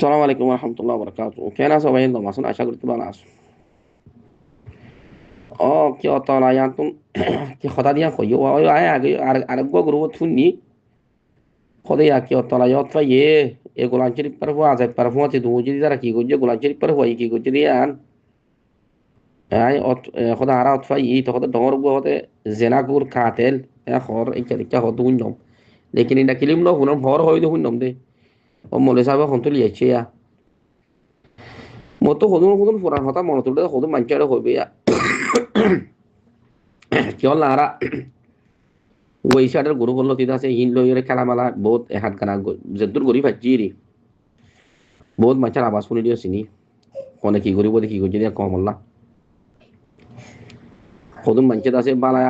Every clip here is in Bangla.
আসসালামু আলাইকুম রহমতুল্লাহ বরকাত। কেন আছো ভাই? একদম আসুন, আশা করতে ভালো আছো। ও কি অত লায়ান তুমি কি কথা দিয়া কইও ওই আয় আগে আর গো গ্রুপ শুননি খদে কি অত লায় অত এ গোলাম শরীফ পার হওয়া যায় পার হওয়াতে দু যদি যারা কি করছে গোলাম শরীফ পার হওয়াই কি করছে দিয়ান আয় অত খদা আরা অত তো খদা ডর গো হতে জেনাকুর কাতেল খর এই কি হদ হুনম লেকিন এটা কিলিম ন হুনম হর হই দে হুনম দে ও মলে সাহেব হন্তুল ইয়াছে মতো হদুন হদুন পুরান কথা মনে তুলতে হদুন মানুষের হইবে কিয় লারা ওই সাইডের গরু বললো তিন আছে হিন লইরে খেলা মেলা বহুত এহাত গানা যেদুর গরি ভাজি রে বহুত মাছের আবাজ শুনি দিও চিনি কোনে কি করিব কি করছি দিয়া কম হল্লা সদুন মানুষের আছে বালা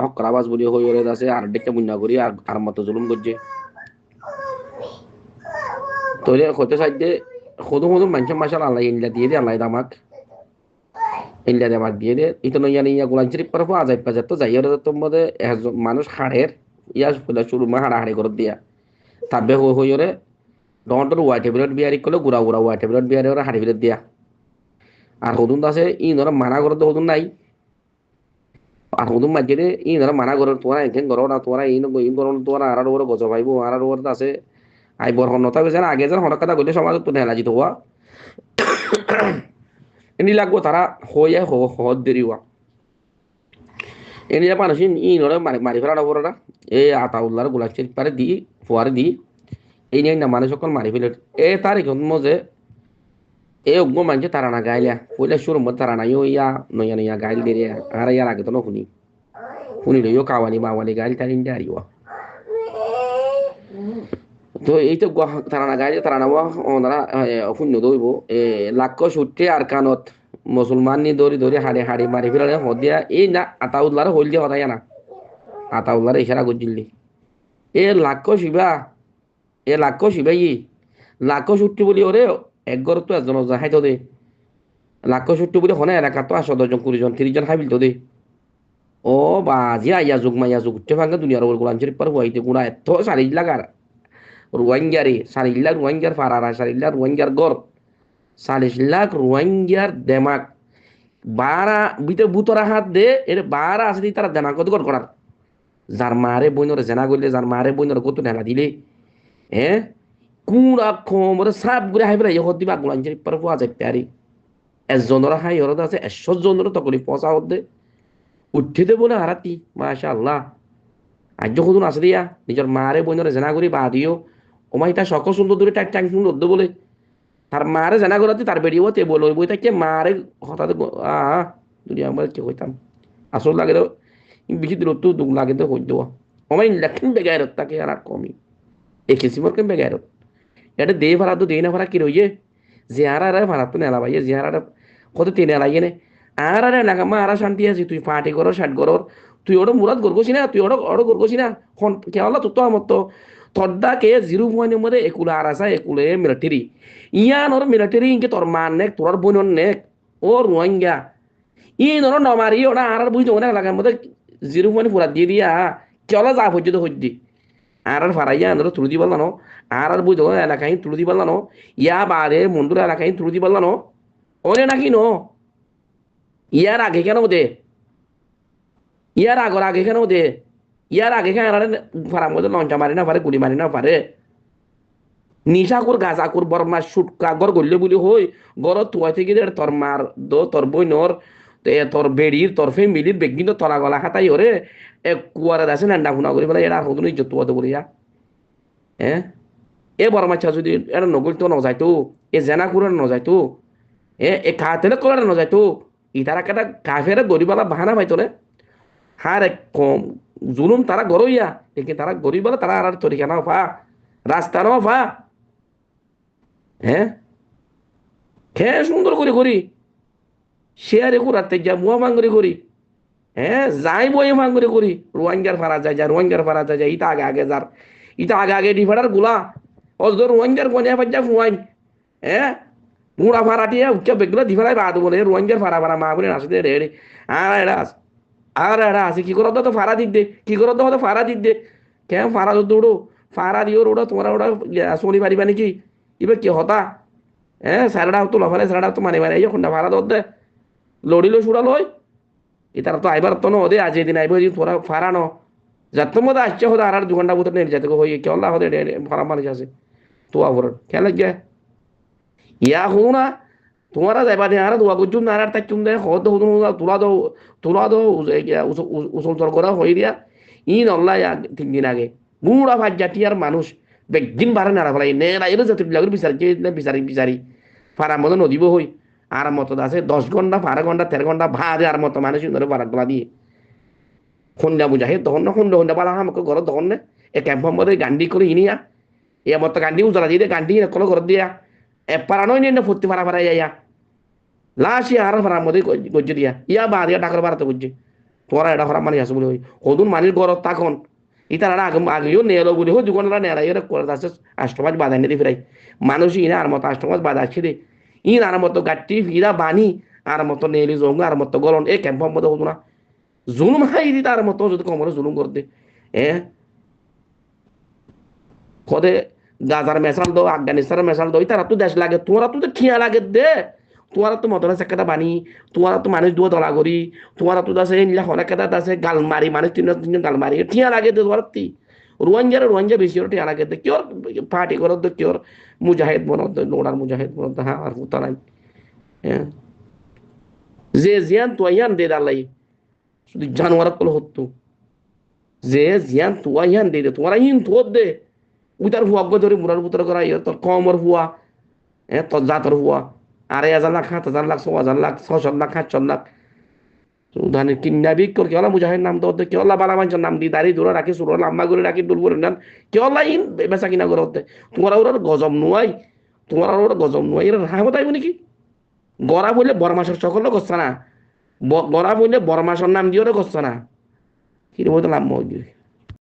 হক আবাজ বলি হই ওরে আছে আর ডেকে বুন্না করি আর মতো জুলুম করছে তোরে হতে সাইডে সদুন সদুন মানুষের মাসাল আল্লাহ ইন্ডিয়া দিয়ে দে আল্লাহ দামাক ইন্ডিয়া দামাক দিয়ে দে ইতো নইয়া নিয়া গোলাম শরীফ পারবো আজাই পাজার তো যাই ওরে তোর মধ্যে মানুষ হাড়ের ইয়া শুরু মা হাড়াহাড়ি করে দিয়া তাবে হই ওরে ডর ওয়াই টেবিলত বিয়ারি করলে গুড়া গুড়া ওয়াই টেবিলত বিয়ারি ওরা হাড়ি বিলত দিয়া আর হদুন আছে ই ধর মানা করতে হদুন নাই আর হদুন মাঝে ই ধর মানা করে তোরা এখান করো না তোরা এই করো তোরা আর ওর গজ পাইব আর ওর আছে আই বর নতা গেছে না আগে যেন হঠাৎ কথা কইলে সমাজ তো নেলা জিত হওয়া এনি লাগবো তারা হইয়া হদ দেরি হওয়া এনি মানুষ ই নরে মারি ফেলা ওরা এই আতাউল্লাহর গোলাপ পারে দি ফুয়ারে দি এই নিয়ে না মানুষ সকল মারি ফেলে এ তার এখন মজে এ অগ্ন মানছে তারা না গাইলা কইলে সুর মত তারা নাই ইয়া নয়া নয়া গাইল দে আর ইয়ার আগে তো ন শুনি শুনি লইও কাওয়ালি মাওয়ালি গাইল তার ইন্ডা আরিওয়া তো এই তো তারা না গাইলে তারা না ওনারা শূন্য দইব এ লাক্ষ সূত্রে আর কানত মুসলমান নি দৌড়ি দৌড়ি হাড়ে হাড়ি মারি ফেলালে হদিয়া এই না আতাউল্লাহর হইল দিয়া হদাই না আতাউল্লাহর ইশারা করছিলি এ লাক্ষ শিবা এ লাক্ষ শিবাই লাক্ষ সূত্রে বলি ওরে একগর তো একজন যাহাই তো দে লাক্ষ সূত্রে বলি হনে এলাকা তো আসো 10 জন 20 জন 30 জন হাইবিল তো দে ও বাজি আইয়া যুগ মাইয়া যুগ উঠতে ভাঙ্গা দুনিয়ার ওপর গোলাম শরীফ পার হইতে গুণা এত সারিল লাগার রোহিঙ্গারে 40 লাখ রোহিঙ্গার ফারারা 40 লাখ রোহিঙ্গার গড় 40 লাখ রোহিঙ্গার দেমাক বারা বিতে বুতরা হাত দে এর বারা আছে দি তারা দেমাক কত করার যার মারে বইনরে জেনা করলে যার মারে বইনরে কত ঢেলা দিলে হ্যাঁ কুড়া খমরে সাপ ঘুরে হাইবে ইহত দিবা গোলাম শরীফ পার হওয়া যায় প্যারি একজনের হাই হরদ আছে 100 জনের তকলি পচা হতে উঠে দেবো না হারাতি মাশা আল্লাহ আজ কদুন আছে দিয়া নিজের মারে বইনরে জেনা করি বা দিও ওমাই তার সকল সুন্দর দূরে টাইট টাইম সুন্দর বলে তার মারে জানা করাতে তার বেরিয়েও তে বলো বই তাকে মারে হঠাৎ আহ দুনিয়া আমার কি হইতাম আসল লাগে তো বেশি দূর তো দুঃখ লাগে তো হই দেওয়া ওমাই লেখেন বেগায়রত তাকে আর কমি এই কিসিমর কেন বেগায়রত এটা দে ভাড়া তো দে না ভাড়া কি রইয়ে জিয়ারা রে ভাড়া তো নেলা ভাইয়ে জিয়ারা কত তিন এলাইয়ে নে আর আরে লাগা মা আর শান্তি আছে তুই পার্টি করো শার্ট করো তুই ওটা মুরাদ গরগছি না তুই ওটা গরগছি না কেওয়ালা তো আমার তো তদ্দা কে 0 পয়েন্টের মধ্যে একুলে আর আসা একুলে মিলিটারি ইয়ান ওর মিলিটারি ইনকে তোর মান নেক তোর বোন নেক ও রোহিঙ্গা ই ধরো নমারি ওরা আর বুঝতে অনেক লাগার মধ্যে 0 পয়েন্ট পুরা দিয়ে দিয়া কেওলা যা পর্যন্ত হইদি আর ফারাইয়া আন্দার তুলে দি পারলানো আর বুঝো এলাকায় তুলে দি পারলানো ইয়া বাদে মন্দির এলাকায় তুলে দি পারলানো ওরে নাকি নো ইয়ার আগে কেন দে ইয়ার আগর আগে কেন দে ইয়ার আগে কেন ফারার মধ্যে লঞ্চা মারি না পারে গুলি মারি না পারে নিশাকুর গাজাকুর বরমা সুটকা গর গল্লে বলি হই গর তুয়া থেকে তোর মার দো তোর বইনর তোর বেড়ির তোর ফ্যামিলির বেগিন তলা গলা খাতাই ওরে এক কুয়ারে আছে নান্ডা ফুনা করি বলে এরা হদুন ইজ্জত তুয়া বলি হ্যাঁ এ বড় মাছ যদি এটা নগল তো নজাইতো এ জেনা করে নজাইতো এ খাতেলে করে নজাইতো ইতারা কেটা কাফের গরিবালা বাহানা পাইতো রে হার এক কম জুলুম তারা গরইয়া দেখি তারা গরিবালা তারা আর তরিকা নাও পা রাস্তা নাও পা হ্যাঁ খেয়ে সুন্দর করে করি শেয়ারে কুরাতে যা মুয়া ভাঙ্গরি করি হ্যাঁ যাই বই ভাঙ্গরি করি রোয়াঙ্গার ফারা যায় যা রোয়াঙ্গার ফারা যায় ইটা আগে আগে যার ইটা আগে আগে ডিফাটার গুলা অজর রোয়াঙ্গার কোনে বাজ্জা ফুয়াই হ্যাঁ মুড়া ফারাটিয়া উচ্চ বেগলা দিফালাই বাদ বলে রোয়াঙ্গার ফারা ফারা মা বলে আসতে রে রে আর এটা আর এটা আছে কি করো তো ফারা দিক দে কি করো তো ফারা দিক দে কেন ফারা দৌড়ো ফারা দিও ওটা তোমার ওটা শনি পারিবা নাকি এবার কি হতা সারাটা তো লফালে সারাটা তো মানে মানে এই যখন ভাড়া দে লড়িলো সুড়া লই তারা তো আইবার তো নদে আজ এদিন আইব তোরা ফারানো যার তো মধ্যে আসছে হতে আর 2 ঘন্টা ভিতরে নেই যেতে হই কেলা হতে ফারাম মানুষ আছে তো আবর খেলা গে ইয়া হো না তোমারা যাইবা দে আর দোয়া গুজুম না আর তাই চুম দে হদ হদ তোলা দো উসল তর করা হই দিয়া ইন আল্লাহ 3 দিন আগে বুড়া ভাজ জাতি আর মানুষ বেগদিন বারে না ফেলাই নে না এর জাতি লাগর বিচারি বিচারি ফারাম মতো নদীব হই আর মতো আছে 10 ঘন্টা 12 ঘন্টা 13 ঘন্টা ভাজে আর মতো মানুষ ধরে বারাক গলা দিয়ে সন্ধ্যা বুঝা সেই তখন না সন্ধ্যা পালা আমাকে ঘৰত তখন নে এই কেম্পৰ মধ্যে গান্ধী করে ইনিয়া এ মত গান্ধী উজলা দিয়ে গান্ধী কল ঘৰত দিয়া এপারা নয় নিয়ে ফুর্তি ফারা ফারা ইয়া লাশ আর ফারার মধ্যে গজ্জে দিয়া ইয়া বা দিয়া ডাকর বাড়াতে গজ্জে তোরা এটা ফারা মানি আসে বলে হই হদুন মানির ঘৰত তখন ইতারা আগে আগেও নেলো বলে হই দুগনরা নেড়া এরা করে আছে আষ্টমাজ বাধা নিতে ফিরাই মানুষ ইনা আর মতো আষ্টমাজ বাধা আছে দে ইন আর মতো গাট্টি ফিরা বানি আর মতো নেলি জঙ্গ আর মতো গলন এই ক্যাম্পর মধ্যে হতো না জুলুম হাই দি তার মতো যদি কমরে জুলুম করতে এ খদে গাজার মেসাল দো আফগানিস্তানের মেসাল দো তারা তো দেশ লাগে তোরা তো ঠিয়া লাগে দে তোরা তো মতনা সেকেটা বানি তোরা তো মানুষ দুয়া দলা করি তোরা তো আছে নিলা হনা কেটা আছে গাল মারি মানুষ তিনজন গাল মারি ঠিয়া লাগে দে তোরা তি রোয়াঞ্জা বেশি ঠিয়া লাগে দে কিওর পার্টি করো দে কিওর মুজাহিদ বনো দে লোড়ার মুজাহিদ বনো দে হ্যাঁ আর হুতা নাই হ্যাঁ যে জিয়ান তো ইয়ান দে দালাই শুধু জানোয়ার কল হতো যে জিয়ান তুয়া ইয়ান দে তোমারা ইন থোদ দে উইতার হুয়া ধরে মুরার ভিতরে করা তোর কমর হুয়া তোর জাতর হুয়া 2,500 লাখ 7,000 লাখ 6,000 লাখ 6,000 লাখ 7,000 লাখ ধানে কিন্না বিক কর কেলা মুজাহিদ নাম তো কেলা বালা মানুষের নাম দি দাঁড়িয়ে ধরে রাখি সুর লাম্বা করে রাখি ডুলবুর নাম কেলা ইন বেচা কিনা করে হতে তোমার ওরা গজম নুয়াই তোমার ওরা গজম নুয়াই এরা রাহা তাইব নাকি গড়া বললে বরমাসের সকলে গচ্ছা না গড়া বললে বরমাসের নাম দিয়ে ওরা গচ্ছা না কিরম হতো নাম